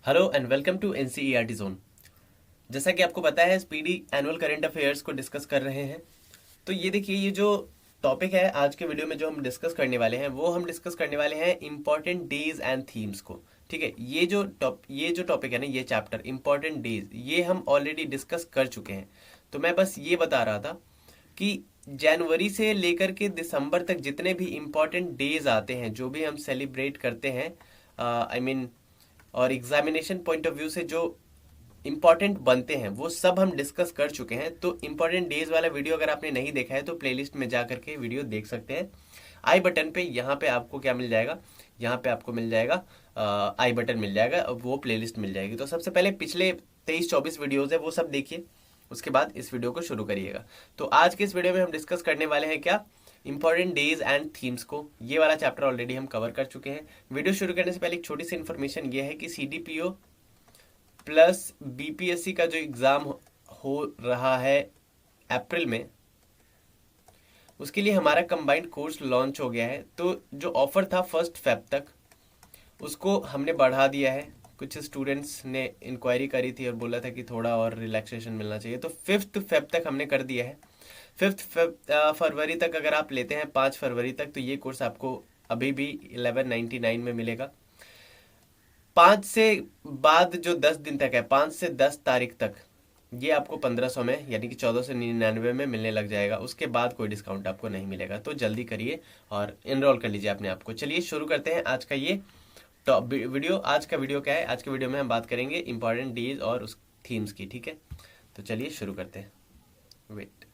Hello and welcome to NCERT zone. जैसा कि आपको पता है स्पीडी एनुअल करंट अफेयर्स को डिस्कस कर रहे हैं। तो ये देखिए, ये जो टॉपिक है आज के वीडियो में जो हम डिस्कस करने वाले हैं वो हम डिस्कस करने वाले हैं इंपॉर्टेंट डेज एंड थीम्स को। ठीक है, ये जो टॉपिक है ना, ये चैप्टर इंपॉर्टेंट डेज, ये हम ऑलरेडी डिस्कस कर चुके हैं। तो मैं बस ये बता रहा था कि जनवरी से लेकर के दिसंबर तक जितने भी इम्पोर्टेंट डेज आते हैं, जो भी हम सेलिब्रेट करते हैं, आई मीन और एग्जामिनेशन पॉइंट ऑफ व्यू से जो इम्पोर्टेंट बनते हैं वो सब हम डिस्कस कर चुके हैं। तो इम्पोर्टेंट डेज वाला वीडियो अगर आपने नहीं देखा है तो प्लेलिस्ट में जा करके वीडियो देख सकते हैं। आई बटन पे यहाँ पे आपको क्या मिल जाएगा, यहाँ पे आपको मिल जाएगा आई बटन मिल जाएगा, वो प्लेलिस्ट मिल जाएगी। तो सबसे पहले पिछले 23-24 वीडियोज है वो सब देखिए, उसके बाद इस वीडियो को शुरू करिएगा। तो आज के इस वीडियो में हम डिस्कस करने वाले हैं क्या, इंपॉर्टेंट डेज एंड थीम्स को। ये वाला चैप्टर ऑलरेडी हम कवर कर चुके हैं। वीडियो शुरू करने से पहले एक छोटी सी इन्फॉर्मेशन ये है कि सीडीपीओ प्लस बीपीएससी का जो एग्जाम हो रहा है अप्रैल में, उसके लिए हमारा कंबाइंड कोर्स लॉन्च हो गया है। तो जो ऑफर था 1 फेब तक, उसको हमने बढ़ा दिया है। कुछ स्टूडेंट्स ने इंक्वायरी करी थी और बोला था कि थोड़ा और रिलैक्सेशन मिलना चाहिए, तो 5 फेब तक हमने कर दिया है। 5 फरवरी तक अगर आप लेते हैं, 5 फरवरी तक, तो ये कोर्स आपको अभी भी 1199 में मिलेगा। 5 से बाद जो 10 दिन तक है, 5 से 10 तारीख तक, ये आपको 1500 में यानी कि 1499 में मिलने लग जाएगा। उसके बाद कोई डिस्काउंट आपको नहीं मिलेगा। तो जल्दी करिए और इनरोल कर लीजिए अपने आप को। चलिए शुरू करते हैं आज का ये टॉप वीडियो। आज का वीडियो क्या है, आज के वीडियो में हम बात करेंगे इंपॉर्टेंट डेज और उस थीम्स की। ठीक है, तो चलिए शुरू करते हैं। वेट,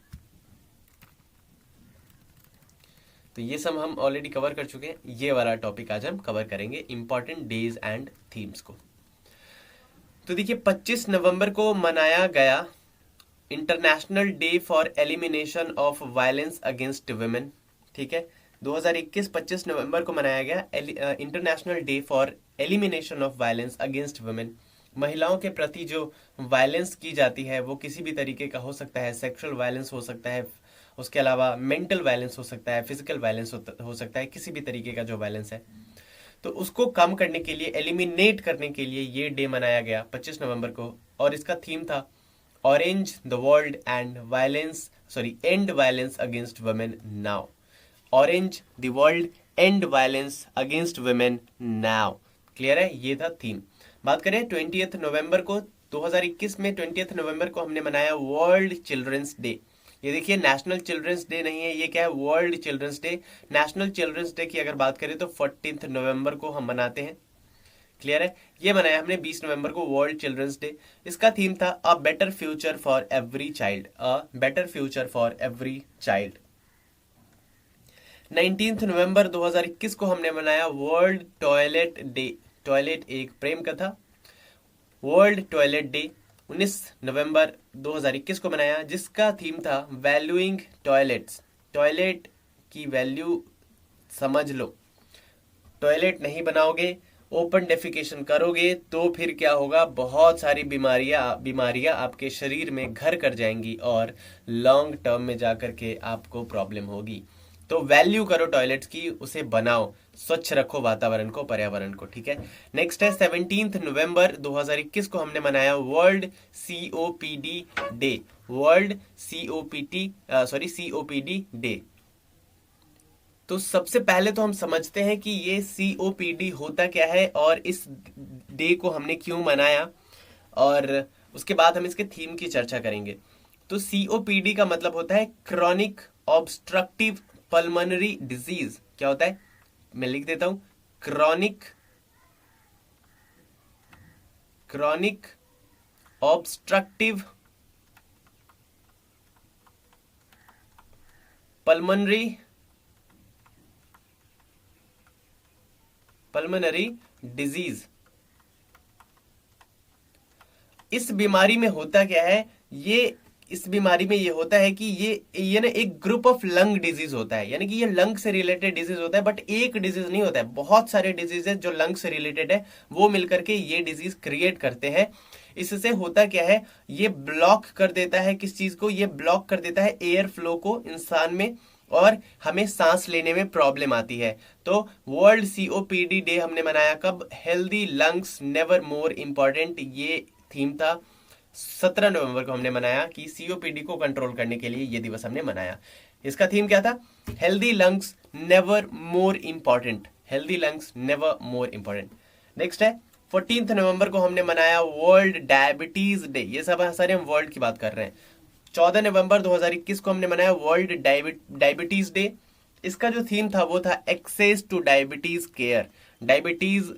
तो ये सब हम ऑलरेडी कवर कर चुके हैं। ये वाला टॉपिक आज हम कवर करेंगे, इंपॉर्टेंट डेज एंड थीम्स को। तो देखिए, 25 नवंबर को मनाया गया international day for elimination of violence against women. ठीक है, 2021 25 नवंबर को मनाया गया international day for elimination of violence against women. महिलाओं के प्रति जो वायलेंस की जाती है वो किसी भी तरीके का हो सकता है, सेक्सुअल वायलेंस हो सकता है, उसके अलावा मेंटल वायलेंस हो सकता है, फिजिकल वायलेंस हो सकता है, किसी भी तरीके का जो वायलेंस है, तो उसको कम करने के लिए, एलिमिनेट करने के लिए ये डे मनाया गया 25 नवंबर को। और इसका थीम था orange the world and violence, sorry, and violence against women now. Orange the world, and violence against women now. Clear है, ये था थीम। बात करें 20 नवंबर को, 2021 में 20 नवंबर को हमने मनाया वर्ल्ड चिल्ड्रंस डे। ये देखिए, नेशनल चिल्ड्रंस डे नहीं है, ये क्या है, world children's day. National children's day की अगर बात करें तो 14 नवंबर को हम मनाते हैं। क्लियर है, ये मनाया हमने 20 नवंबर को वर्ल्ड चिल्ड्रंस डे। इसका थीम था a better future for every child, a better future for every child. 19 नवंबर 2021 को हमने मनाया वर्ल्ड टॉयलेट डे। टॉयलेट एक प्रेम कथा, वर्ल्ड टॉयलेट डे 19 नवंबर 2021 को मनाया, जिसका थीम था वैल्यूइंग टॉयलेट्स। टॉयलेट की वैल्यू समझ लो। टॉयलेट नहीं बनाओगे, ओपन डेफिकेशन करोगे तो फिर क्या होगा, बहुत सारी बीमारियां आपके शरीर में घर कर जाएंगी और लॉन्ग टर्म में जाकर के आपको प्रॉब्लम होगी। तो वैल्यू करो टॉयलेट्स की, उसे बनाओ, स्वच्छ रखो वातावरण को, पर्यावरण को। ठीक है, नेक्स्ट है 17 नवंबर 2021 को हमने मनाया world COPD day. World COPD day. तो सबसे पहले तो हम समझते हैं कि ये सीओपीडी होता क्या है और इस डे को हमने क्यों मनाया, और उसके बाद हम इसके थीम की चर्चा करेंगे। तो सीओपीडी का मतलब होता है क्रॉनिक ऑब्स्ट्रक्टिव पल्मोनरी डिजीज। क्या होता है, मैं लिख देता हूं, क्रॉनिक ऑब्स्ट्रक्टिव पल्मोनरी डिजीज। इस बीमारी में होता क्या है, इस बीमारी में ये होता है कि ये ना एक ग्रुप ऑफ लंग डिजीज होता है, यानी कि ये लंग से रिलेटेड डिजीज होता है, बट एक डिजीज नहीं होता है, बहुत सारे डिजीज है जो लंग से रिलेटेड है, वो मिलकर के ये डिजीज क्रिएट करते हैं। इससे होता क्या है, ये ब्लॉक कर देता है किस चीज को, ये ब्लॉक कर देता है एयर फ्लो को इंसान में, और हमें सांस लेने में प्रॉब्लम आती है। तो वर्ल्ड COPD डे हमने मनाया कब? Healthy lungs never more important, ये थीम था। 17 नवंबर को हमने मनाया कि COPD को कंट्रोल करने के लिए ये दिवस हमने मनाया। इसका थीम क्या था? Healthy lungs never more important, healthy lungs never more important. Next है 14 नवंबर को हमने मनाया वर्ल्ड डायबिटीज डे। ये सब सारे हम वर्ल्ड की बात कर रहे हैं। 14 नवंबर 2021 को हमने मनाया वर्ल्ड डायबिटीज डे। इसका जो थीम था वो था access to diabetes care. Diabetes,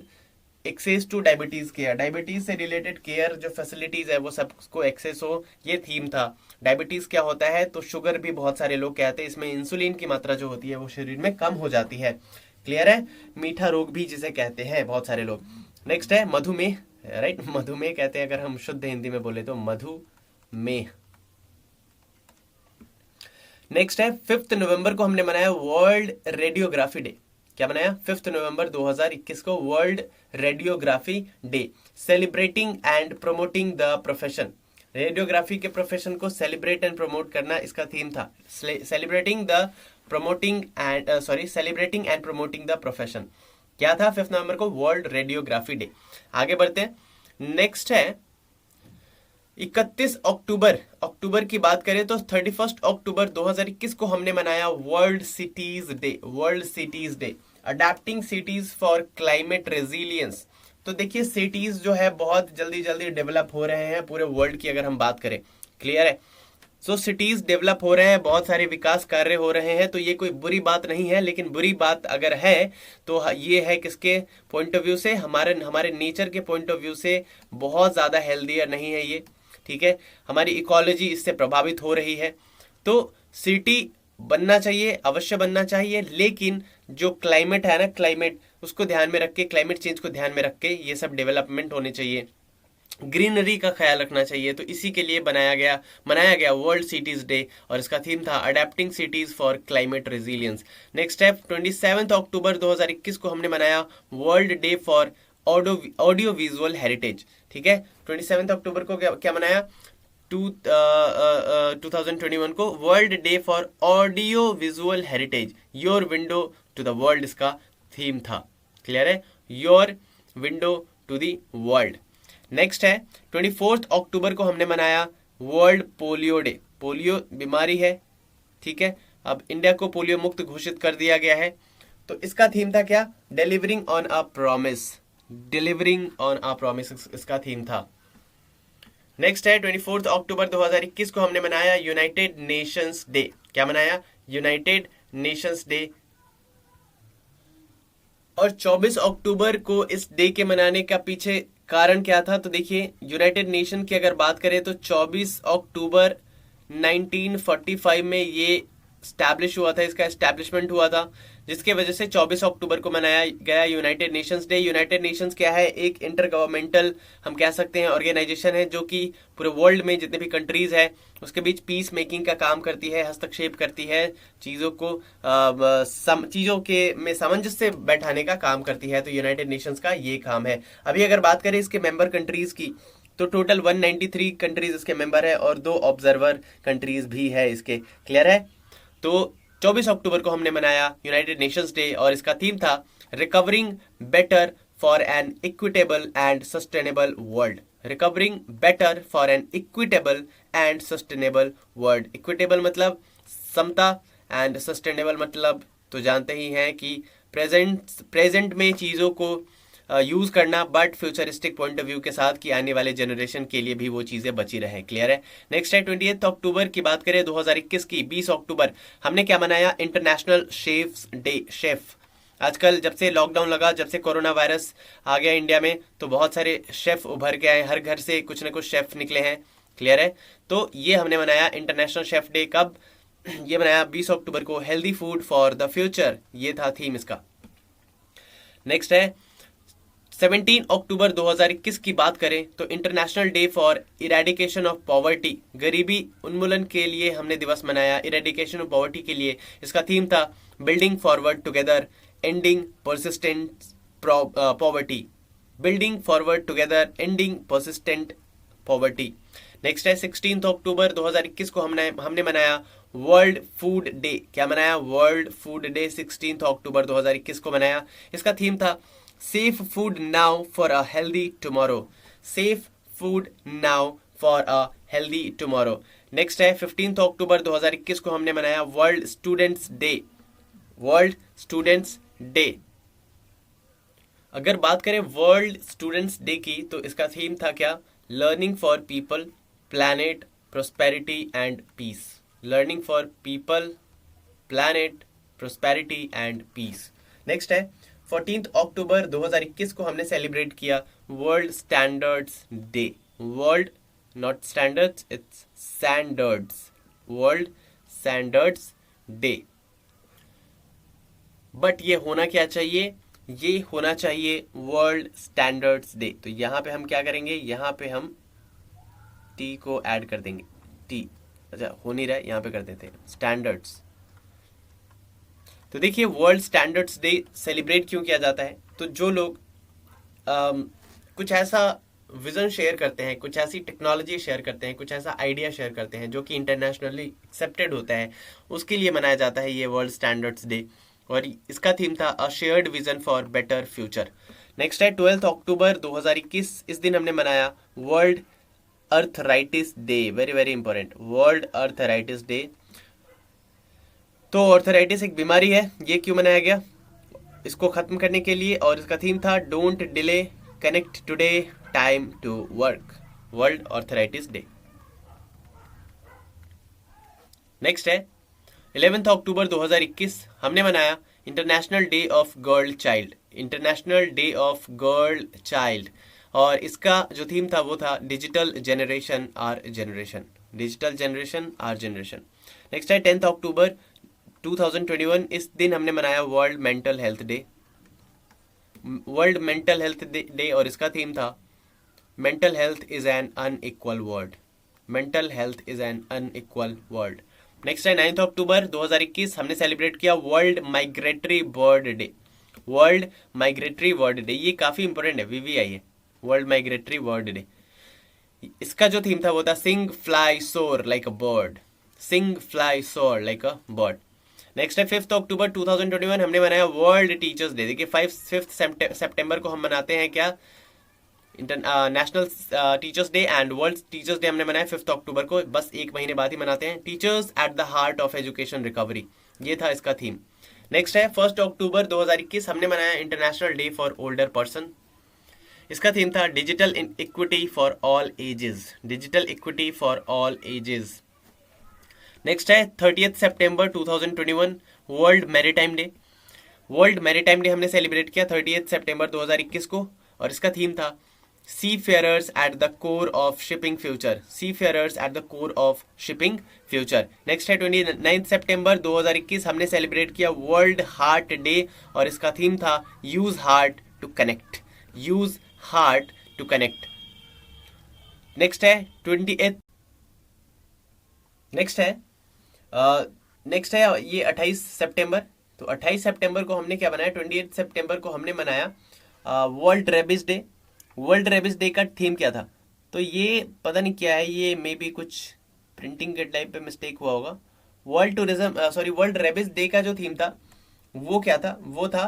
access to diabetes care, diabetes से रिलेटेड केयर जो फैसिलिटीज है वो सबको एक्सेस हो, ये थीम था। डायबिटीज क्या होता है? तो शुगर भी बहुत सारे लोग कहते हैं, इसमें इंसुलिन की मात्रा जो होती है वो शरीर में कम हो जाती है। क्लियर है? मीठा रोग भी जिसे कहते हैं बहुत सारे लोग। नेक्स्ट है मधुमेह, राइट, मधुमेह कहते हैं अगर हम शुद्ध हिंदी में बोले तो मधुमेह। नेक्स्ट है 5 नवंबर को हमने मनाया वर्ल्ड रेडियोग्राफी डे। क्या मनाया? 5 नवंबर 2021 को world radiography day, celebrating and promoting the profession. Radiography के प्रोफेशन को सेलिब्रेट एंड प्रमोट करना इसका थीम था। Celebrating and promoting the profession क्या था 5 नवंबर को? World radiography day. आगे बढ़ते हैं। नेक्स्ट है 31 अक्टूबर। अक्टूबर की बात करें तो 31 अक्टूबर 2021 को हमने मनाया world cities day. World cities day, adapting cities for climate resilience. तो देखिए सिटीज जो है बहुत जल्दी जल्दी डेवलप हो रहे हैं पूरे वर्ल्ड की अगर हम बात करें। क्लियर है? सो सिटीज डेवलप हो रहे हैं, बहुत सारे विकास कार्य हो रहे हैं, तो ये कोई बुरी बात नहीं है। लेकिन बुरी बात अगर है तो ये है किसके पॉइंट ऑफ व्यू से? हमारे नेचर के पॉइंट ऑफ व्यू से बहुत ज्यादा हेल्दियर नहीं है ये। ठीक है, हमारी इकोलॉजी इससे प्रभावित हो रही है। तो सिटी बनना चाहिए, अवश्य बनना चाहिए, लेकिन जो क्लाइमेट है ना, क्लाइमेट उसको ध्यान में रख के, क्लाइमेट चेंज को ध्यान में रख के ये सब डेवलपमेंट होने चाहिए। ग्रीनरी का ख्याल रखना चाहिए। तो इसी के लिए मनाया गया वर्ल्ड सिटीज डे और इसका थीम था adapting cities for climate resilience. Next step 27 अक्टूबर 2021 को हमने मनाया world day for audio visual heritage. ठीक है, 27 अक्टूबर को क्या मनाया? 2021 को world day for audio visual heritage, your window to the world इसका थीम था। क्लियर है? Your window to the world. Next है 24 अक्टूबर को हमने मनाया वर्ल्ड पोलियो डे। पोलियो बीमारी है, ठीक है, अब इंडिया को पोलियो मुक्त घोषित कर दिया गया है। तो इसका थीम था क्या? Delivering on a promise. Delivering on a promise इसका थीम था। नेक्स्ट है 24 अक्टूबर 2021 को हमने मनाया यूनाइटेड नेशंस डे। क्या मनाया? United Nations day. और 24 अक्टूबर को इस डे के मनाने का पीछे कारण क्या था? तो देखिए यूनाइटेड नेशन की अगर बात करें तो 24 अक्टूबर 1945 में ये स्टैब्लिश हुआ था, इसका एस्टैब्लिशमेंट हुआ था, जिसके वजह से 24 अक्टूबर को मनाया गया United Nations day. United Nations क्या है? एक इंटर गवर्नमेंटल हम कह सकते हैं ऑर्गेनाइजेशन है जो कि पूरे वर्ल्ड में जितने भी कंट्रीज है उसके बीच पीस मेकिंग का काम करती है, हस्तक्षेप करती है, चीजों को चीजों के में सामंजस्य बैठाने का काम करती है। तो यूनाइटेड नेशंस का ये काम है। अभी अगर बात करें इसके मेंबर कंट्रीज की तो टोटल 193 कंट्रीज इसके मेंबर है और 2 ऑब्जर्वर कंट्रीज भी है इसके। क्लियर है? तो 24 अक्टूबर को हमने मनाया यूनाइटेड नेशंस डे और इसका थीम था recovering better for an equitable and sustainable world. Recovering better for an equitable and sustainable world. Equitable मतलब समता एंड सस्टेनेबल मतलब तो जानते ही हैं कि प्रेजेंट में चीजों को यूज करना but futuristic point of view के साथ कि आने वाले जनरेशन के लिए भी वो चीजें बची रहे। क्लियर है? नेक्स्ट है 28 अक्टूबर की बात करें 2021 की 20 अक्टूबर हमने क्या मनाया? International chefs day. शेफ आजकल जब से लॉकडाउन लगा, जब से कोरोना वायरस आ गया इंडिया में, तो बहुत सारे शेफ उभर के आए, हर घर से कुछ ना कुछ शेफ निकले हैं। क्लियर है? तो ये हमने मनाया इंटरनेशनल शेफ डे। कब ये मनाया? 20 अक्टूबर को। Healthy food for the future ये था थीम इसका। नेक्स्ट है 17 अक्टूबर 2021 की बात करें तो international day for eradication of poverty. गरीबी उन्मूलन के लिए हमने दिवस मनाया, इरेडिकेशन ऑफ पॉवर्टी के लिए। इसका थीम था building forward together ending persistent poverty. Building forward together ending persistent poverty. Next है 16 अक्टूबर 2021 को हमने मनाया वर्ल्ड फूड डे। क्या मनाया? वर्ल्ड फूड डे 16 अक्टूबर 2021 को मनाया। इसका थीम था safe food now for a healthy tomorrow. Safe food now for a healthy tomorrow. Next है 15 अक्टूबर 2021 को हमने मनाया world students day. World students day. अगर बात करें वर्ल्ड स्टूडेंट्स डे की तो इसका थीम था क्या? Learning for people, planet, prosperity and peace. Learning for people, planet, prosperity and peace. Next है 14 अक्टूबर 2021 को हमने सेलिब्रेट किया world standards day. World not standards, it's standards. World standards day. But ये होना क्या चाहिए? ये होना चाहिए वर्ल्ड स्टैंडर्ड्स डे। तो यहां पे हम क्या करेंगे? यहां पे हम टी को ऐड कर देंगे। टी, अच्छा हो नहीं रहा है, यहां पे कर देते हैं स्टैंडर्ड्स। तो देखिए वर्ल्ड स्टैंडर्ड्स डे सेलिब्रेट क्यों किया जाता है? तो जो लोग कुछ ऐसा विजन शेयर करते हैं, कुछ ऐसी टेक्नोलॉजी शेयर करते हैं, कुछ ऐसा आइडिया शेयर करते हैं जो कि इंटरनेशनली एक्सेप्टेड होता है, उसके लिए मनाया जाता है ये वर्ल्ड स्टैंडर्ड्स डे। और इसका थीम था a shared vision for better future. Next है 12 अक्टूबर 2021। इस दिन हमने मनाया world arthritis day. Very very important, world arthritis day. तो अर्थराइटिस एक बीमारी है, ये क्यों मनाया गया? इसको खत्म करने के लिए। और इसका थीम था don't delay, connect today, time to work. World arthritis day. Next है 11 अक्टूबर 2021 हमने मनाया international day of girl child. International day of girl child. और इसका जो थीम था वो था digital generation our generation. Digital generation our generation. Next है 10 अक्टूबर 2021। इस दिन हमने मनाया world mental health day. World mental health day. और इसका थीम था mental health is an unequal world. Mental health is an unequal world. Next है 9 अक्टूबर 2021 हमने सेलिब्रेट किया world migratory bird day. World migratory bird day, ये काफी important है, वीवीआई है। World migratory bird day. इसका जो थीम था वो था sing fly soar like a bird. Sing fly soar like a bird. Next है 5 अक्टूबर 2021 हमने मनाया वर्ल्ड टीचर्स डे। देखिए 5 सितंबर को हम मनाते हैं क्या? National teachers day and world teachers day हमने मनाया 5 अक्टूबर को। बस एक महीने बाद ही मनाते हैं। Teachers at the heart of education recovery, ये था इसका थीम। नेक्स्ट है 1 अक्टूबर 2021 हमने मनाया international day for older person. इसका थीम था digital equity for all ages. Digital equity for all ages. Next है 30 सितंबर 2021 world maritime day. World maritime day हमने सेलिब्रेट किया 30 सितंबर 2021 को। और इसका थीम था Seafarers at the core of shipping future. Seafarers at the core of shipping future. Next है 29 सितंबर 2021 हमने celebrate किया वर्ल्ड हार्ट डे। और इसका थीम था use heart to connect. Use heart to connect. Next है 28। नेक्स्ट है ये 28 सितंबर। तो 28 सितंबर को हमने क्या बनाया? 28 सितंबर को हमने मनाया world rabies day. World rabies day का थीम क्या था? तो ये पता नहीं क्या है, ये मे बी कुछ प्रिंटिंग के टाइप पे मिस्टेक हुआ होगा। वर्ल्ड रेबिस डे का जो थीम था वो क्या था? वो था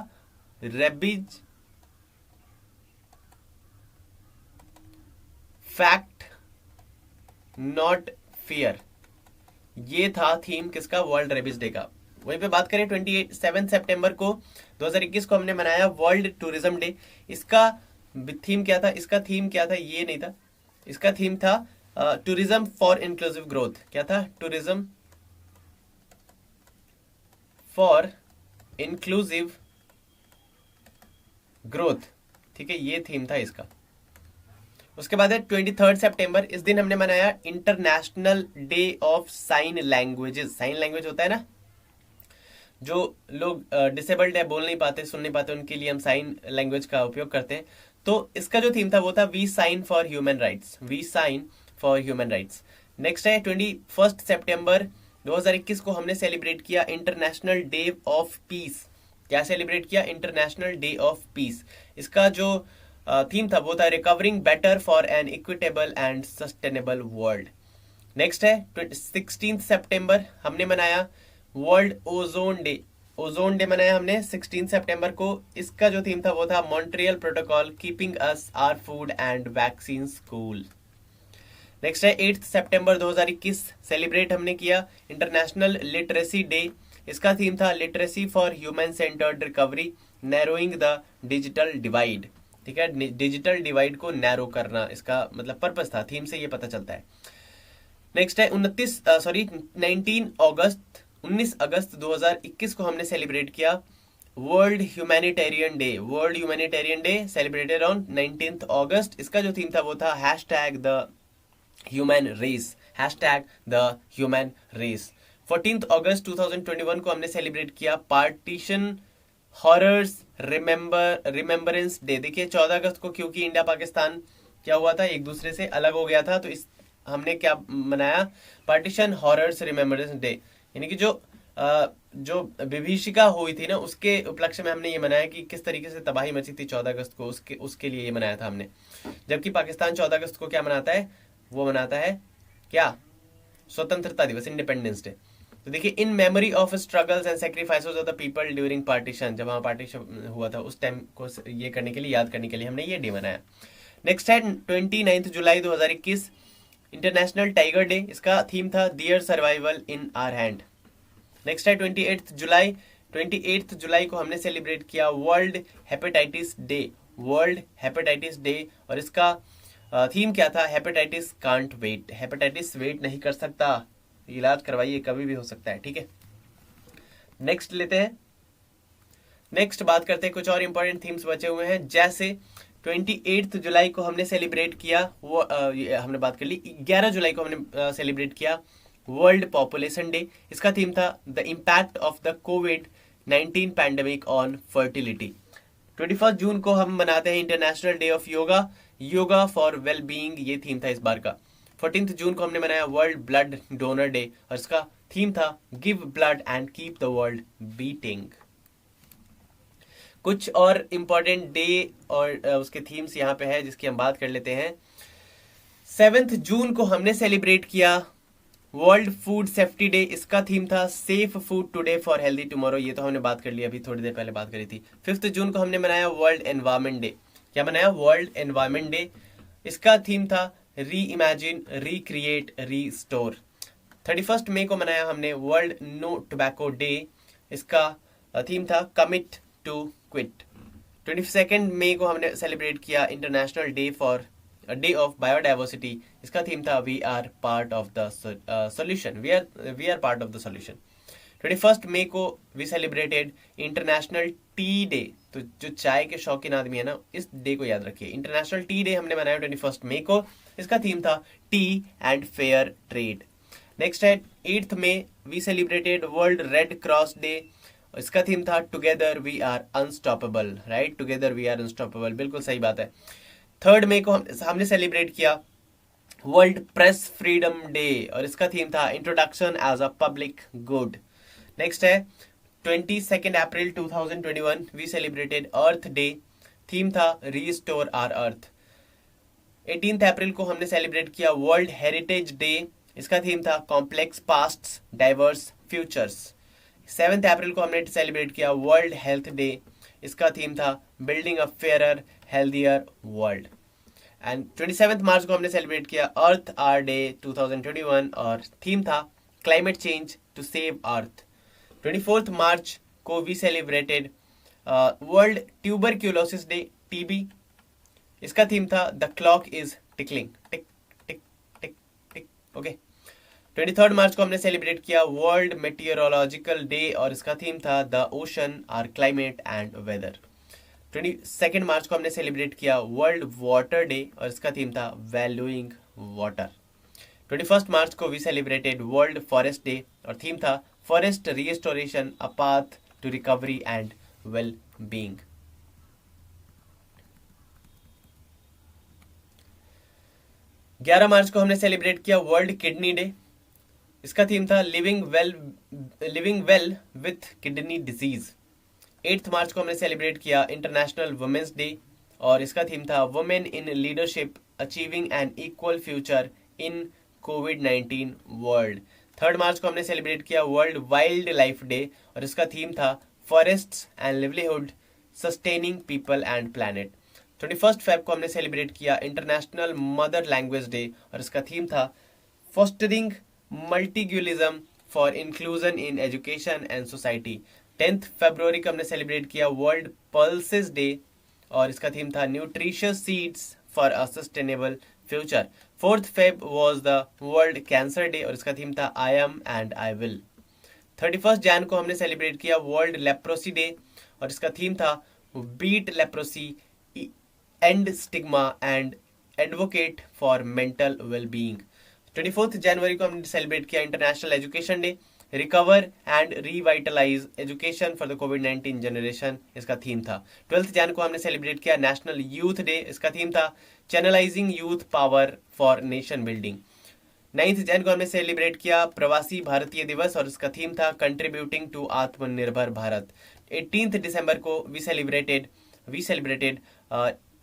रेबिज फैक्ट नॉट फियर। ये था थीम किसका? वर्ल्ड रेबिस डे का। वहीं पे बात करें 27 सितंबर को 2021 को हमने मनाया वर्ल्ड टूरिज्म डे। इसका थीम क्या था? इसका थीम क्या था? ये नहीं था, इसका थीम था टूरिज्म फॉर इंक्लूसिव ग्रोथ। क्या था? Tourism for inclusive growth. ठीक है, ये थीम था इसका। उसके बाद है 23 सितंबर। इस दिन हमने मनाया international day of sign languages. Sign language होता है ना, जो लोग डिसेबल्ड है, बोल नहीं पाते, सुन नहीं पाते, उनके लिए हम साइन लैंग्वेज का उपयोग करते हैं। तो इसका जो थीम था वो था we sign for human rights. We sign for human rights. Next है 21 सितंबर 2021 को हमने सेलिब्रेट किया इंटरनेशनल डे ऑफ पीस। क्या सेलिब्रेट किया? International day of peace. इसका जो थीम था वो था recovering better for an equitable and sustainable world. Next है 16 सितंबर हमने मनाया world ozone day. Ozone day मनाया हमने 16 सितंबर को। इसका जो थीम था वो था Montreal protocol keeping us our food and vaccine cool. Next है 8 सितंबर 2021 सेलिब्रेट हमने किया इंटरनेशनल लिटरेसी डे। इसका थीम था literacy for human centred recovery narrowing the digital divide. ठीक है, डिजिटल डिवाइड को नैरो करना इसका मतलब पर्पस था, थीम से ये पता चलता है। नेक्स्ट है 19 अगस्त 2021 को हमने सेलिब्रेट किया world humanitarian day. World humanitarian day celebrated on 19 अगस्त। इसका जो थीम था वो था hashtag the human race, hashtag the human race. 14 अगस्त 2021 को हमने सेलिब्रेट किया पार्टीशन हॉरर्स रिमेम्बरेंस डे। देखिए 14 अगस्त को क्योंकि इंडिया पाकिस्तान क्या हुआ था, एक दूसरे से अलग हो गया था, तो इस हमने क्या मनाया पार्टीशन हॉरर्स रिमेम्बरेंस डे, यानी कि जो विभीषिका हुई थी ना उसके उपलक्ष्य में हमने ये मनाया कि किस तरीके से तबाही मची थी 14 अगस्त को, उसके लिए ये मनाया था हमने। जबकि पाकिस्तान 14 अगस्त को क्या मनाता है, वो मनाता है क्या, स्वतंत्रता दिवस, इंडिपेंडेंस डे। तो देखिए in memory of struggles and sacrifices of the people during partition, जब वहां पार्टीशन हुआ था उस टाइम को ये करने के लिए, याद करने के लिए हमने ये डे मनाया। नेक्स्ट है 29 जुलाई 2021 इंटरनेशनल टाइगर डे। इसका थीम था their survival in our hand. Next है 28 जुलाई को हमने सेलिब्रेट किया world hepatitis day. World hepatitis day, और इसका थीम क्या था, hepatitis can't wait. Hepatitis wait नहीं कर सकता, इलाज करवाइए, कभी भी हो सकता है। ठीक है, नेक्स्ट लेते हैं। नेक्स्ट बात करते हैं, कुछ और इंपॉर्टेंट थीम्स बचे हुए हैं, जैसे 28 जुलाई को हमने सेलिब्रेट किया, वो हमने बात कर ली। 11 जुलाई को हमने सेलिब्रेट किया वर्ल्ड पॉपुलेशन डे। इसका थीम था the impact of the covid pandemic on fertility. 21 जून को हम मनाते हैं international day of yoga, yoga for well being, ये थीम था इस बार का। 14 जून को हमने मनाया वर्ल्ड ब्लड डोनर डे, और इसका थीम था give blood and keep the world beating. कुछ और इंपॉर्टेंट डे और उसके थीम्स यहाँ पे है जिसकी हम बात कर लेते हैं। 7 जून को हमने सेलिब्रेट किया वर्ल्ड फूड सेफ्टी डे। इसका थीम था safe food today for healthy tomorrow, ये तो हमने बात कर ली, अभी थोड़ी देर पहले बात करी थी। 5 जून को हमने मनाया वर्ल्ड एनवायरमेंट डे। क्या मनाया, वर्ल्ड एनवायरमेंट डे। इसका थीम था री इमेजिन, रिक्रिएट, रीस्टोर। 31 मई को मनाया हमने वर्ल्ड नो टोबैको डे। इसका थीम था कमिट टू क्विट। 22 मई को हमने सेलिब्रेट किया इंटरनेशनल डे ऑफ बायोडाइवर्सिटी। इसका थीम था we are part of the solution, we are part of the solution. 21 मई को we celebrated international tea day. तो जो चाय के शौकीन आदमी है ना, इस डे को याद रखिए, इंटरनेशनल टी डे हमने मनाया 21 मई को। इसका थीम था tea and fair trade. Next है 8 मई we celebrated world red cross day. इसका थीम था together we are unstoppable, right, together we are unstoppable, बिल्कुल सही बात है। 3 मई को हमने सेलिब्रेट किया वर्ल्ड प्रेस फ्रीडम डे, और इसका थीम था introduction as a public good. Next है 22 अप्रैल 2021 we celebrated earth day. Theme था रीस्टोर आवर अर्थ। 18 अप्रैल को हमने सेलिब्रेट किया वर्ल्ड हेरिटेज डे। इसका थीम था कॉम्प्लेक्स पास्ट्स डाइवर्स फ्यूचर्स। 7 अप्रैल को हमने सेलिब्रेट किया वर्ल्ड हेल्थ डे। इसका थीम था building a fairer healthier world. And 27 मार्च को हमने सेलिब्रेट किया अर्थ आर डे 2021, और थीम था climate change to save earth. 24 मार्च को we celebrated world tuberculosis day, TB. इसका थीम था the clock is tickling, tick tick tick tick. Okay, 23 मार्च को हमने सेलिब्रेट किया वर्ल्ड मेटीरियोलॉजिकल डे, और इसका थीम था the ocean our climate and weather. 22 मार्च को हमने सेलिब्रेट किया वर्ल्ड वाटर डे, और इसका थीम था वैल्यूइंग वाटर। 21 मार्च को we celebrated world forest day, और थीम था forest restoration a path to recovery and well being. ग्यारह मार्च को हमने सेलिब्रेट किया वर्ल्ड किडनी डे। इसका थीम था living well with kidney disease. 8 मार्च को हमने सेलिब्रेट किया इंटरनेशनल वुमेन्स डे, और इसका थीम था women in leadership achieving an equal future in कोविड-19 वर्ल्ड। 3 मार्च को हमने सेलिब्रेट किया वर्ल्ड वाइल्ड लाइफ डे और इसका थीम था forests and livelihood sustaining people and planet. 21 Feb को हमने सेलिब्रेट किया इंटरनेशनल मदर लैंग्वेज डे और इसका थीम था fostering multilingualism for inclusion in education and society. 10 फरवरी को हमने सेलिब्रेट किया वर्ल्ड पल्सेस डे और इसका थीम था nutritious seeds for a sustainable future. 4th Feb was the world cancer day और इसका थीम था I am and I will. 31 Jain को हमने सेलिब्रेट किया वर्ल्ड लेप्रोसी डे और इसका थीम था beat leprosy, and stigma and advocate for mental wellbeing. 24 जनवरी को हमने सेलिब्रेट किया international education day, recover and revitalise education for the कोविड-19 जनरेशन, इसका थीम था। 12 जैन को हमने सेलिब्रेट किया नेशनल यूथ डे, इसका थीम था channelising youth power for nation building. 9 Jan को हमने सेलिब्रेट किया प्रवासी भारतीय दिवस और इसका थीम था कंट्रीब्यूटिंग टू आत्मनिर्भर भारत। 18 दिसंबर को we celebrated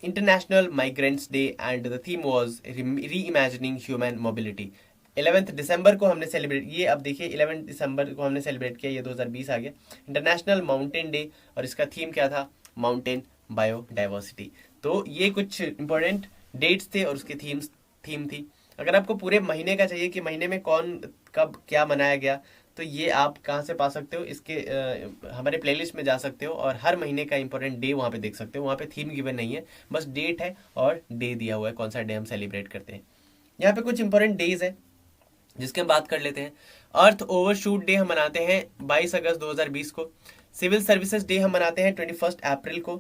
international migrants day and the theme was reimagining human mobility. 11 दिसंबर को हमने सेलिब्रेट, ये अब देखिए 11 दिसंबर को हमने सेलिब्रेट किया, ये 2020 आ गया, इंटरनेशनल माउंटेन डे और इसका थीम क्या था माउंटेन बायोडाइवर्सिटी। तो ये कुछ इंपॉर्टेंट डेट्स थे और उसकी थीम थी। अगर आपको पूरे महीने का चाहिए कि महीने में कौन कब क्या मनाया गया, तो ये आप कहाँ से पा सकते हो, इसके हमारे प्लेलिस्ट में जा सकते हो और हर महीने का इंपॉर्टेंट डे वहाँ पे देख सकते हो। वहाँ पे थीम गिवन नहीं है, बस डेट है और डे दिया हुआ है कौन सा डे हम सेलिब्रेट करते हैं। यहाँ पे कुछ इंपॉर्टेंट डेज है जिसके हम बात कर लेते हैं। अर्थ ओवरशूट डे हम मनाते हैं 22 अगस्त 2020 को। सिविल सर्विसेज डे हम मनाते हैं 21 अप्रैल को।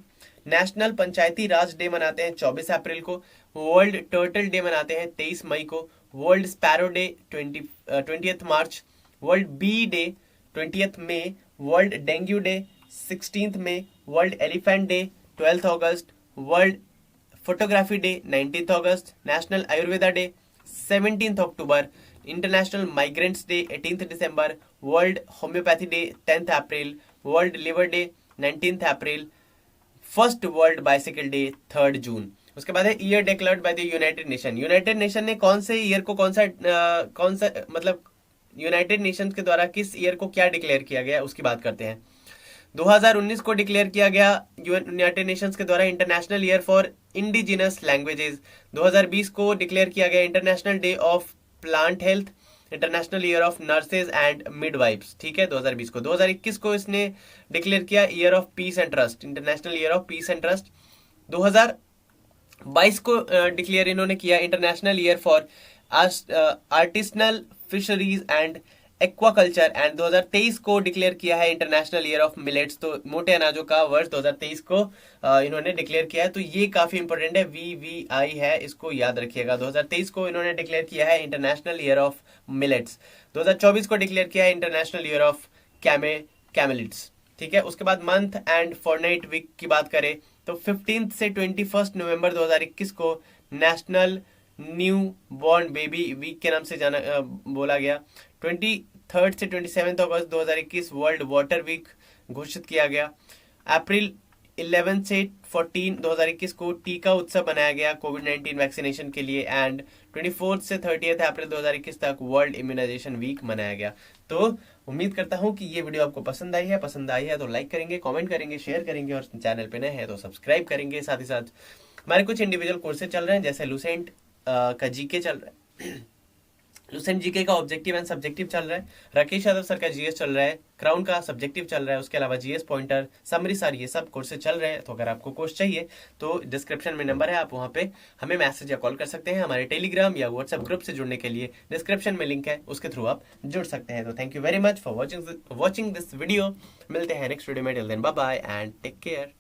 नेशनल पंचायती राज डे मनाते हैं 24 अप्रैल को। वर्ल्ड टर्टल डे मनाते हैं 23 मई को। World sparrow day 20th March. World bee day 20th मई। वर्ल्ड डेंगू डे 16th मई। वर्ल्ड एलिफेंट डे 12th अगस्त। वर्ल्ड फोटोग्राफी डे 19th अगस्त। नेशनल आयुर्वेदा डे 17th अक्टूबर। इंटरनेशनल माइग्रेंट्स डे 18th दिसंबर। World homeopathy day 10th April. World liver day 19th अप्रैल। First world bicycle day 3rd June. उसके बाद है year declared by the United Nation. United Nation ने कौन से ईयर को कौन सा मतलब यूनाइटेड नेशंस के द्वारा किस ईयर को क्या डिक्लेयर किया गया उसकी बात करते हैं। 2019 को डिक्लेयर किया गया यूनाइटेड नेशंस के द्वारा international year for indigenous languages. 2020 को डिक्लेयर किया गया international day of plant health, international year of nurses and midwives, ठीक है 2020 को। 2021 को इसने डिक्लेयर किया year of peace and trust, international year of peace and trust. 2022 को डिक्लेयर इन्होंने किया international year for artisanal fisheries and aquaculture and 2023 को डिक्लेयर किया है इंटरनेशनल ईयर ऑफ मिलेट्स। तो मोटे अनाजों का वर्ष 2023 को इन्होंने डिक्लेयर किया है, तो ये काफी इंपॉर्टेंट है, VVI है, इसको याद रखिएगा। 2023 को इन्होंने डिक्लेयर किया है इंटरनेशनल ईयर ऑफ मिलेट्स। 2024 को डिक्लेयर किया है इंटरनेशनल ईयर ऑफ कैमेलिड्स, ठीक है। उसके बाद मंथ एंड फॉरनाइट वीक की बात करें तो 15 से 21 नवंबर 2021 को national newborn baby week के नाम से बोला गया। 23 से 27 अगस्त 2021 वर्ल्ड वाटर वीक घोषित किया गया। अप्रैल 11 से 14 2021 को टीका उत्सव बनाया गया कोविड-19 वैक्सीनेशन के लिए एंड 24 से 30 अप्रैल 2021 तक वर्ल्ड इम्यूनाइजेशन वीक मनाया गया। तो उम्मीद करता हूं कि ये वीडियो आपको पसंद आई है तो लाइक करेंगे, कमेंट करेंगे, शेयर करेंगे और चैनल पे नए हैं तो सब्सक्राइब करेंगे। साथ ही साथ हमारे कुछ इंडिविजुअल कोर्सेज चल रहे हैं, जैसे लूसेंट का जीके चल रहा है, लूसेंट जीके का ऑब्जेक्टिव एंड सब्जेक्टिव चल रहा है, राकेश यादव सर का जीएस चल रहा है, क्राउन का सब्जेक्टिव चल रहा है, उसके अलावा जीएस पॉइंटर, समरी सर, ये सब कोर्सेज चल रहे हैं। तो अगर आपको कोर्स चाहिए तो डिस्क्रिप्शन में नंबर है, आप वहां पे हमें मैसेज या कॉल कर सकते हैं। हमारे टेलीग्राम या व्हाट्सएप ग्रुप से जुड़ने के लिए डिस्क्रिप्शन में लिंक है, उसके थ्रू आप जुड़ सकते हैं। तो thank you very much for watching this video. मिलते हैं नेक्स्ट वीडियो में, till then bye bye and take care.